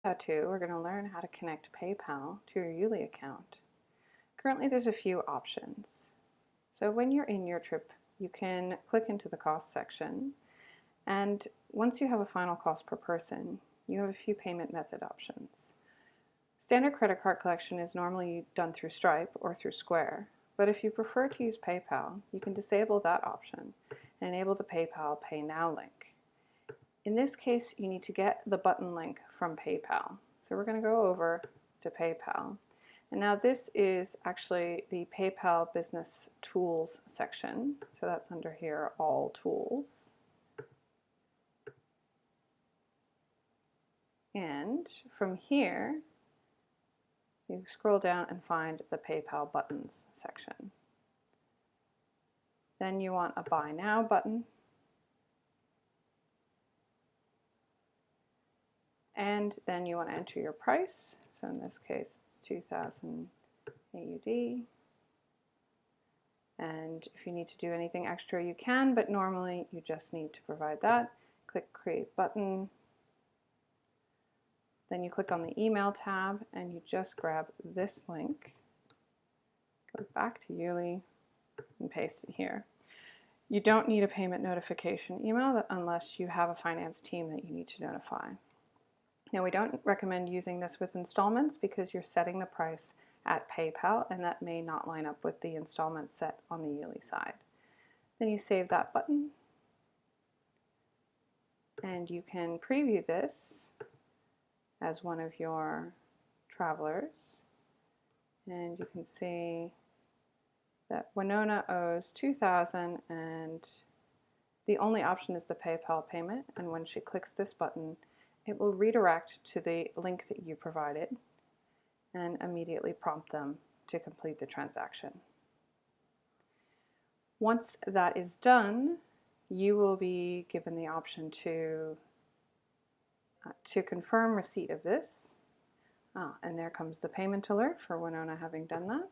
HOWTO, we're going to learn how to connect PayPal to your YouLi account. Currently there's a few options. So when you're in your trip, you can click into the cost section, and once you have a final cost per person, you have a few payment method options. Standard credit card collection is normally done through Stripe or through Square, but if you prefer to use PayPal, you can disable that option and enable the PayPal Pay Now link. In this case, you need to get the button link from PayPal. So we're going to go over to PayPal. And now this is actually the PayPal Business Tools section. So that's under here, All Tools. And from here, you scroll down and find the PayPal Buttons section. Then you want a Buy Now button. And then you want to enter your price. So in this case, it's 2,000 AUD. And if you need to do anything extra, you can, but normally you just need to provide that. Click Create Button. Then you click on the Email tab and you just grab this link, go back to YouLi and paste it here. You don't need a payment notification email unless you have a finance team that you need to notify. Now, we don't recommend using this with installments because you're setting the price at PayPal and that may not line up with the installment set on the YouLi side. Then you save that button and you can preview this as one of your travelers, and you can see that Winona owes $2,000 and the only option is the PayPal payment, and when she clicks this button it will redirect to the link that you provided and immediately prompt them to complete the transaction. Once that is done, you will be given the option to confirm receipt of this. And there comes the payment alert for Winona having done that.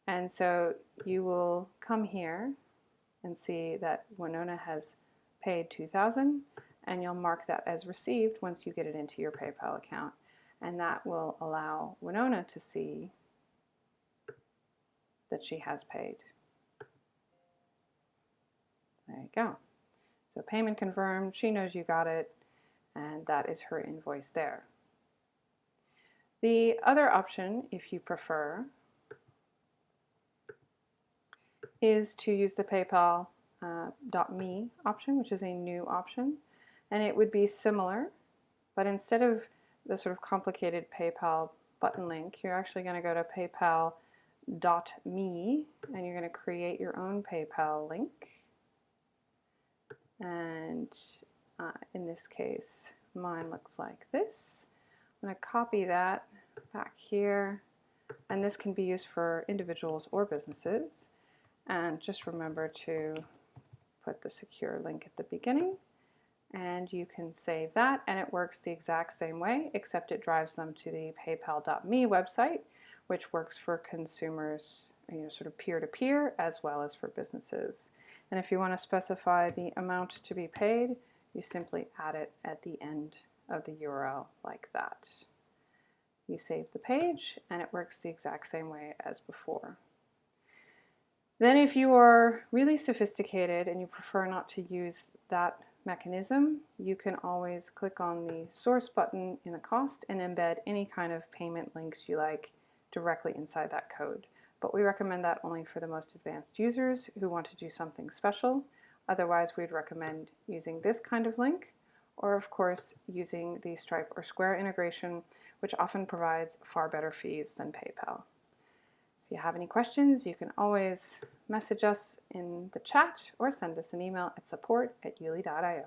And so you will come here and see that Winona has paid $2,000, and you'll mark that as received once you get it into your PayPal account. And that will allow Winona to see that she has paid. There you go. So payment confirmed, she knows you got it, and that is her invoice there. The other option, if you prefer, is to use the PayPal.me option, which is a new option. And it would be similar, but instead of the sort of complicated PayPal button link, you're actually going to go to PayPal.me and you're going to create your own PayPal link. And in this case, mine looks like this. I'm going to copy that back here, and this can be used for individuals or businesses. And just remember to put the secure link at the beginning. And you can save that, and it works the exact same way, except it drives them to the PayPal.me website, which works for consumers, sort of peer-to-peer, as well as for businesses. And if you want to specify the amount to be paid, you simply add it at the end of the URL like that. You save the page, and it works the exact same way as before. Then if you are really sophisticated and you prefer not to use that mechanism, you can always click on the source button in the cost and embed any kind of payment links you like directly inside that code. But we recommend that only for the most advanced users who want to do something special. Otherwise, we'd recommend using this kind of link, or of course using the Stripe or Square integration, which often provides far better fees than PayPal. If you have any questions, you can always message us in the chat or send us an email at support@youli.io.